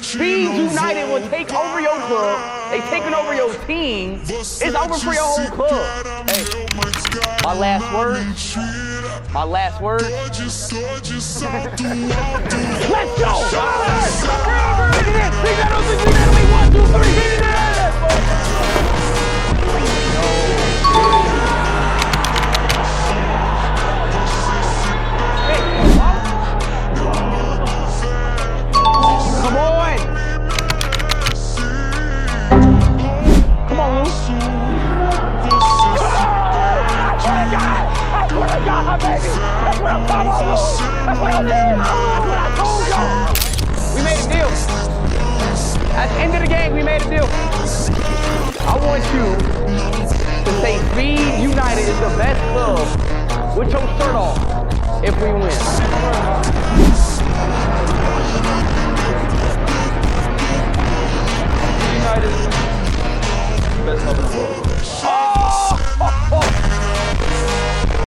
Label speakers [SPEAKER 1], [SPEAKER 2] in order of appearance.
[SPEAKER 1] Speeds United will take over your club. They taking over your team. It's over for your whole club. Hey, my last word. My last word. Let's go! Look at this! We got over 1, 2, 3, hit it! Come on! Come on! That's what I got, baby! That's what I'm talking about! That's what I did! That's what I told y'all! We made a deal. At the end of the game, we made a deal. I want you to say Speed United is the best club with your shirt off if we win. United, best club in the world.